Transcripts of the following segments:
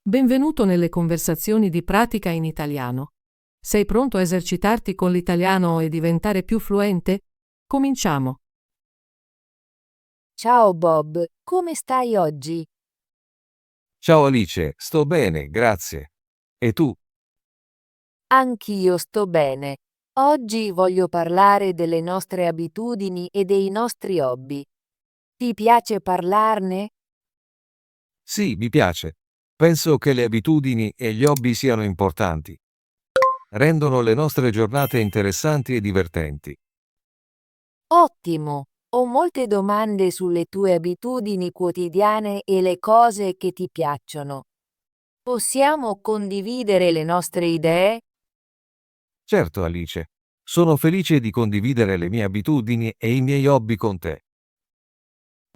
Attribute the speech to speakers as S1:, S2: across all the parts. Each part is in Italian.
S1: Benvenuto nelle conversazioni di Pratica in Italiano. Sei pronto a esercitarti con l'italiano e diventare più fluente? Cominciamo.
S2: Ciao Bob, come stai oggi?
S3: Ciao Alice, sto bene, grazie. E tu?
S2: Anch'io sto bene. Oggi voglio parlare delle nostre abitudini e dei nostri hobby. Ti piace parlarne?
S3: Sì, mi piace. Penso che le abitudini e gli hobby siano importanti. Rendono le nostre giornate interessanti e divertenti.
S2: Ottimo! Ho molte domande sulle tue abitudini quotidiane e le cose che ti piacciono. Possiamo condividere le nostre idee?
S3: Certo, Alice. Sono felice di condividere le mie abitudini e i miei hobby con te.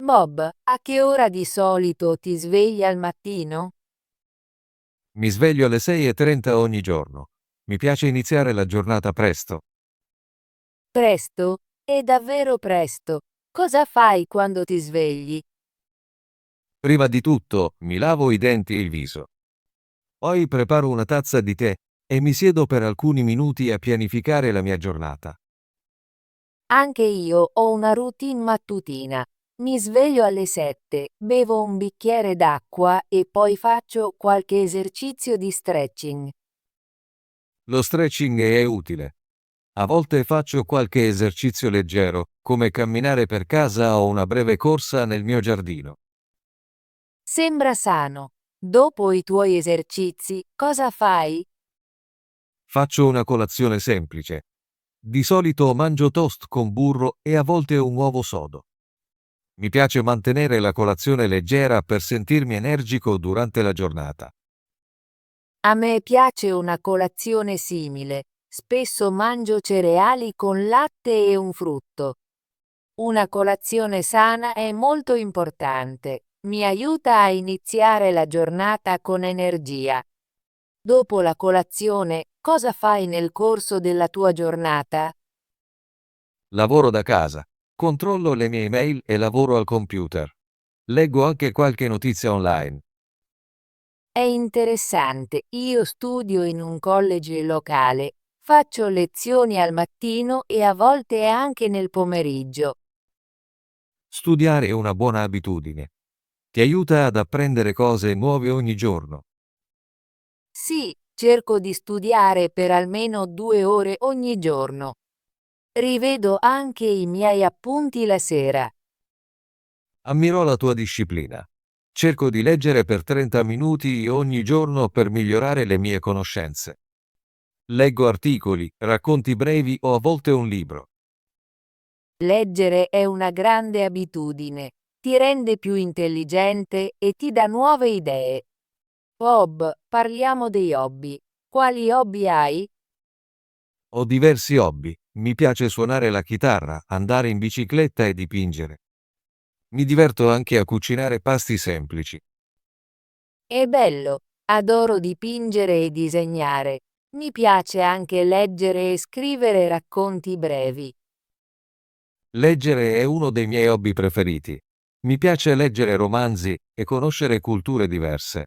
S2: Bob, a che ora di solito ti svegli al mattino?
S3: Mi sveglio alle 6:30 ogni giorno. Mi piace iniziare la giornata presto.
S2: Presto? È davvero presto. Cosa fai quando ti svegli?
S3: Prima di tutto, mi lavo i denti e il viso. Poi preparo una tazza di tè e mi siedo per alcuni minuti a pianificare la mia giornata.
S2: Anche io ho una routine mattutina. Mi sveglio alle 7, bevo un bicchiere d'acqua e poi faccio qualche esercizio di stretching.
S3: Lo stretching è utile. A volte faccio qualche esercizio leggero, come camminare per casa o una breve corsa nel mio giardino.
S2: Sembra sano. Dopo i tuoi esercizi, cosa fai?
S3: Faccio una colazione semplice. Di solito mangio toast con burro e a volte un uovo sodo. Mi piace mantenere la colazione leggera per sentirmi energico durante la giornata.
S2: A me piace una colazione simile. Spesso mangio cereali con latte e un frutto. Una colazione sana è molto importante. Mi aiuta a iniziare la giornata con energia. Dopo la colazione, cosa fai nel corso della tua giornata?
S3: Lavoro da casa. Controllo le mie email e lavoro al computer. Leggo anche qualche notizia online.
S2: È interessante, io studio in un college locale, faccio lezioni al mattino e a volte anche nel pomeriggio.
S3: Studiare è una buona abitudine. Ti aiuta ad apprendere cose nuove ogni giorno.
S2: Sì, cerco di studiare per almeno 2 ore ogni giorno. Rivedo anche i miei appunti la sera.
S3: Ammiro la tua disciplina. Cerco di leggere per 30 minuti ogni giorno per migliorare le mie conoscenze. Leggo articoli, racconti brevi o a volte un libro.
S2: Leggere è una grande abitudine. Ti rende più intelligente e ti dà nuove idee. Bob, parliamo dei hobby. Quali hobby hai?
S3: Ho diversi hobby. Mi piace suonare la chitarra, andare in bicicletta e dipingere. Mi diverto anche a cucinare pasti semplici.
S2: È bello. Adoro dipingere e disegnare. Mi piace anche leggere e scrivere racconti brevi.
S3: Leggere è uno dei miei hobby preferiti. Mi piace leggere romanzi e conoscere culture diverse.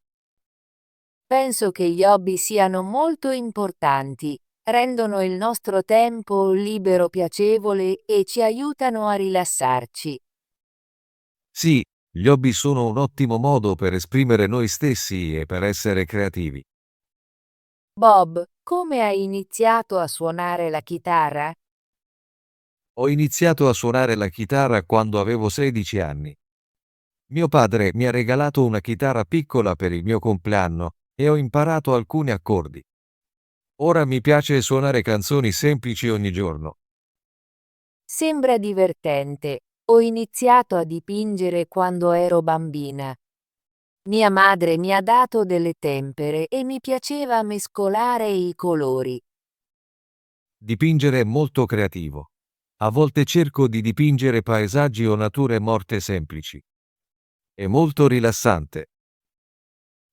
S2: Penso che gli hobby siano molto importanti. Rendono il nostro tempo libero piacevole e ci aiutano a rilassarci.
S3: Sì, gli hobby sono un ottimo modo per esprimere noi stessi e per essere creativi.
S2: Bob, come hai iniziato a suonare la chitarra?
S3: Ho iniziato a suonare la chitarra quando avevo 16 anni. Mio padre mi ha regalato una chitarra piccola per il mio compleanno e ho imparato alcuni accordi. Ora mi piace suonare canzoni semplici ogni giorno.
S2: Sembra divertente. Ho iniziato a dipingere quando ero bambina. Mia madre mi ha dato delle tempere e mi piaceva mescolare i colori.
S3: Dipingere è molto creativo. A volte cerco di dipingere paesaggi o nature morte semplici. È molto rilassante.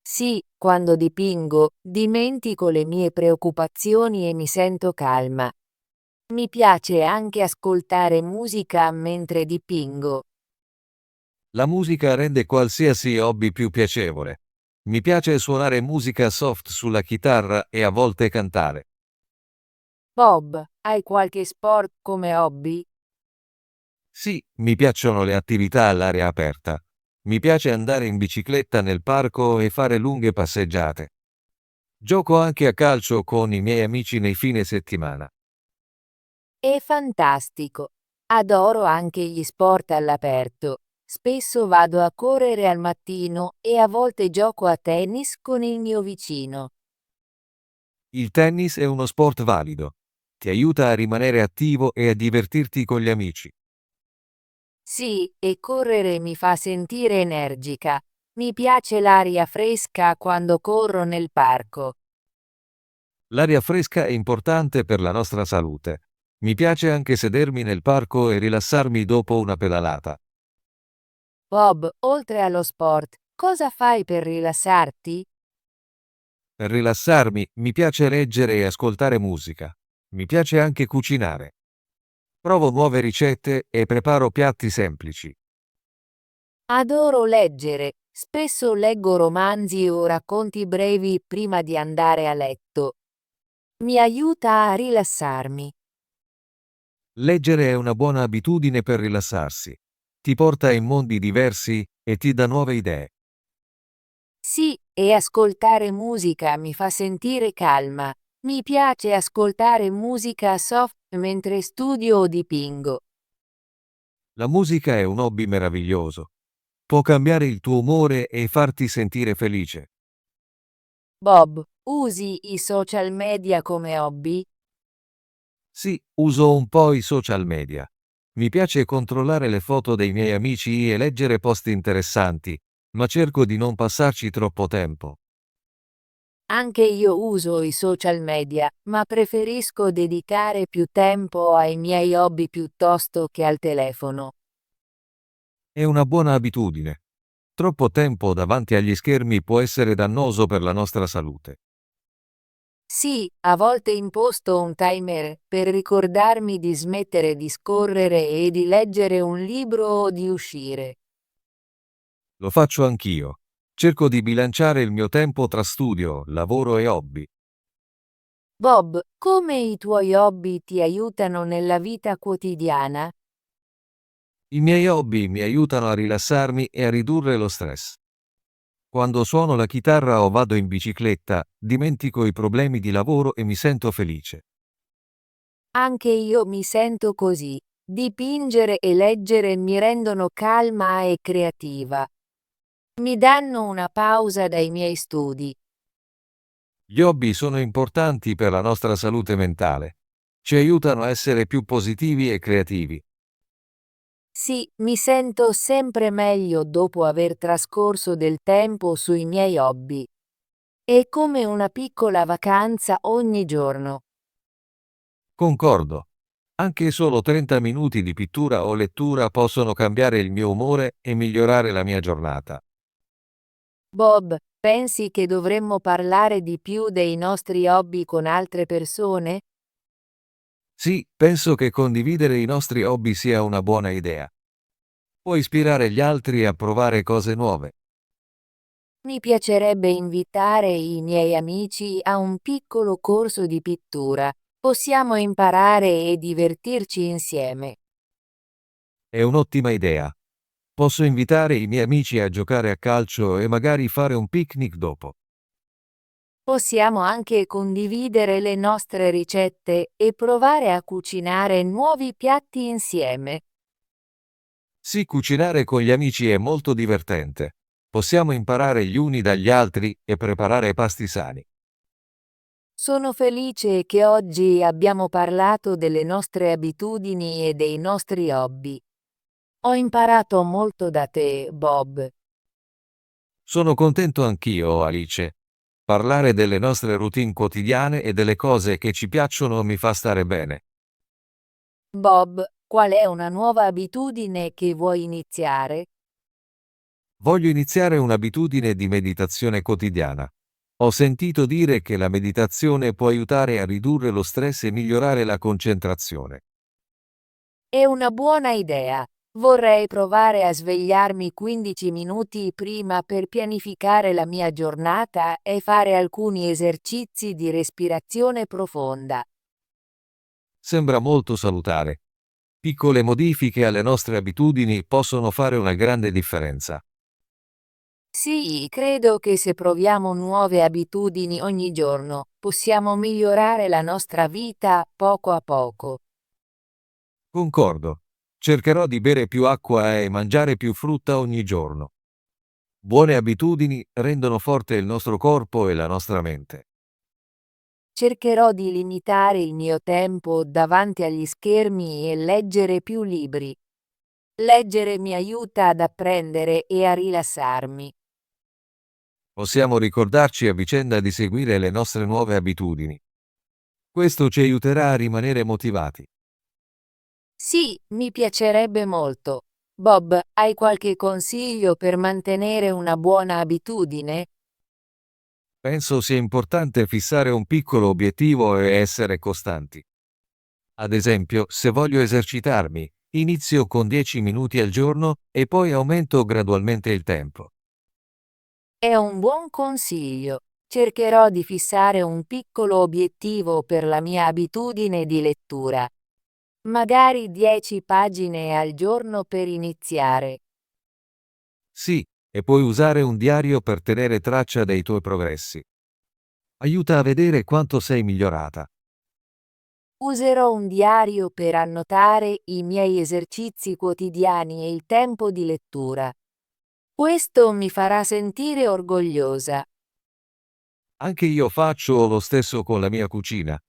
S2: Sì, quando dipingo, dimentico le mie preoccupazioni e mi sento calma. Mi piace anche ascoltare musica mentre dipingo.
S3: La musica rende qualsiasi hobby più piacevole. Mi piace suonare musica soft sulla chitarra e a volte cantare.
S2: Bob, hai qualche sport come hobby?
S3: Sì, mi piacciono le attività all'aria aperta. Mi piace andare in bicicletta nel parco e fare lunghe passeggiate. Gioco anche a calcio con i miei amici nei fine settimana.
S2: È fantastico. Adoro anche gli sport all'aperto. Spesso vado a correre al mattino e a volte gioco a tennis con il mio vicino.
S3: Il tennis è uno sport valido. Ti aiuta a rimanere attivo e a divertirti con gli amici.
S2: Sì, e correre mi fa sentire energica. Mi piace l'aria fresca quando corro nel parco.
S3: L'aria fresca è importante per la nostra salute. Mi piace anche sedermi nel parco e rilassarmi dopo una pedalata.
S2: Bob, oltre allo sport, cosa fai per rilassarti?
S3: Per rilassarmi, mi piace leggere e ascoltare musica. Mi piace anche cucinare. Provo nuove ricette e preparo piatti semplici.
S2: Adoro leggere. Spesso leggo romanzi o racconti brevi prima di andare a letto. Mi aiuta a rilassarmi.
S3: Leggere è una buona abitudine per rilassarsi. Ti porta in mondi diversi e ti dà nuove idee.
S2: Sì, e ascoltare musica mi fa sentire calma. Mi piace ascoltare musica soft mentre studio o dipingo.
S3: La musica è un hobby meraviglioso. Può cambiare il tuo umore e farti sentire felice.
S2: Bob, usi i social media come hobby?
S3: Sì, uso un po' i social media. Mi piace controllare le foto dei miei amici e leggere post interessanti, ma cerco di non passarci troppo tempo.
S2: Anche io uso i social media, ma preferisco dedicare più tempo ai miei hobby piuttosto che al telefono.
S3: È una buona abitudine. Troppo tempo davanti agli schermi può essere dannoso per la nostra salute.
S2: Sì, a volte imposto un timer per ricordarmi di smettere di scorrere e di leggere un libro o di uscire.
S3: Lo faccio anch'io. Cerco di bilanciare il mio tempo tra studio, lavoro e hobby.
S2: Bob, come i tuoi hobby ti aiutano nella vita quotidiana?
S3: I miei hobby mi aiutano a rilassarmi e a ridurre lo stress. Quando suono la chitarra o vado in bicicletta, dimentico i problemi di lavoro e mi sento felice.
S2: Anche io mi sento così. Dipingere e leggere mi rendono calma e creativa. Mi danno una pausa dai miei studi.
S3: Gli hobby sono importanti per la nostra salute mentale. Ci aiutano a essere più positivi e creativi.
S2: Sì, mi sento sempre meglio dopo aver trascorso del tempo sui miei hobby. È come una piccola vacanza ogni giorno.
S3: Concordo. Anche solo 30 minuti di pittura o lettura possono cambiare il mio umore e migliorare la mia giornata.
S2: Bob, pensi che dovremmo parlare di più dei nostri hobby con altre persone?
S3: Sì, penso che condividere i nostri hobby sia una buona idea. Può ispirare gli altri a provare cose nuove.
S2: Mi piacerebbe invitare i miei amici a un piccolo corso di pittura. Possiamo imparare e divertirci insieme.
S3: È un'ottima idea. Posso invitare i miei amici a giocare a calcio e magari fare un picnic dopo.
S2: Possiamo anche condividere le nostre ricette e provare a cucinare nuovi piatti insieme.
S3: Sì, cucinare con gli amici è molto divertente. Possiamo imparare gli uni dagli altri e preparare pasti sani.
S2: Sono felice che oggi abbiamo parlato delle nostre abitudini e dei nostri hobby. Ho imparato molto da te, Bob.
S3: Sono contento anch'io, Alice. Parlare delle nostre routine quotidiane e delle cose che ci piacciono mi fa stare bene.
S2: Bob, qual è una nuova abitudine che vuoi iniziare?
S3: Voglio iniziare un'abitudine di meditazione quotidiana. Ho sentito dire che la meditazione può aiutare a ridurre lo stress e migliorare la concentrazione.
S2: È una buona idea. Vorrei provare a svegliarmi 15 minuti prima per pianificare la mia giornata e fare alcuni esercizi di respirazione profonda.
S3: Sembra molto salutare. Piccole modifiche alle nostre abitudini possono fare una grande differenza.
S2: Sì, credo che se proviamo nuove abitudini ogni giorno, possiamo migliorare la nostra vita poco a poco.
S3: Concordo. Cercherò di bere più acqua e mangiare più frutta ogni giorno. Buone abitudini rendono forte il nostro corpo e la nostra mente.
S2: Cercherò di limitare il mio tempo davanti agli schermi e leggere più libri. Leggere mi aiuta ad apprendere e a rilassarmi.
S3: Possiamo ricordarci a vicenda di seguire le nostre nuove abitudini. Questo ci aiuterà a rimanere motivati.
S2: Sì, mi piacerebbe molto. Bob, hai qualche consiglio per mantenere una buona abitudine?
S3: Penso sia importante fissare un piccolo obiettivo e essere costanti. Ad esempio, se voglio esercitarmi, inizio con 10 minuti al giorno e poi aumento gradualmente il tempo.
S2: È un buon consiglio. Cercherò di fissare un piccolo obiettivo per la mia abitudine di lettura. Magari 10 pagine al giorno per iniziare.
S3: Sì, e puoi usare un diario per tenere traccia dei tuoi progressi. Aiuta a vedere quanto sei migliorata.
S2: Userò un diario per annotare i miei esercizi quotidiani e il tempo di lettura. Questo mi farà sentire orgogliosa.
S3: Anche io faccio lo stesso con la mia cucina.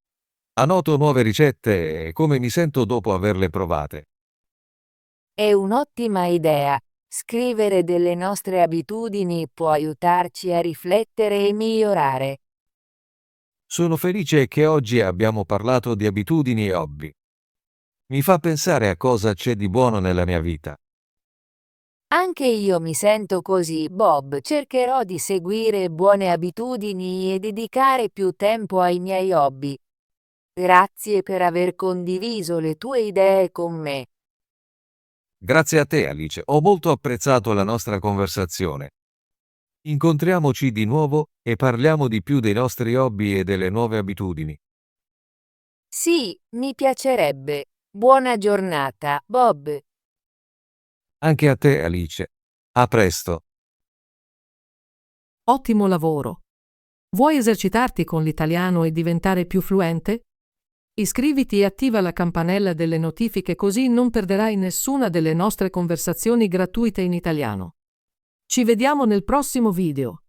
S3: Annoto nuove ricette e come mi sento dopo averle provate.
S2: È un'ottima idea. Scrivere delle nostre abitudini può aiutarci a riflettere e migliorare.
S3: Sono felice che oggi abbiamo parlato di abitudini e hobby. Mi fa pensare a cosa c'è di buono nella mia vita.
S2: Anche io mi sento così, Bob. Cercherò di seguire buone abitudini e dedicare più tempo ai miei hobby. Grazie per aver condiviso le tue idee con me.
S3: Grazie a te, Alice, ho molto apprezzato la nostra conversazione. Incontriamoci di nuovo e parliamo di più dei nostri hobby e delle nuove abitudini.
S2: Sì, mi piacerebbe. Buona giornata, Bob.
S3: Anche a te, Alice. A presto.
S1: Ottimo lavoro! Vuoi esercitarti con l'italiano e diventare più fluente? Iscriviti e attiva la campanella delle notifiche così non perderai nessuna delle nostre conversazioni gratuite in italiano. Ci vediamo nel prossimo video.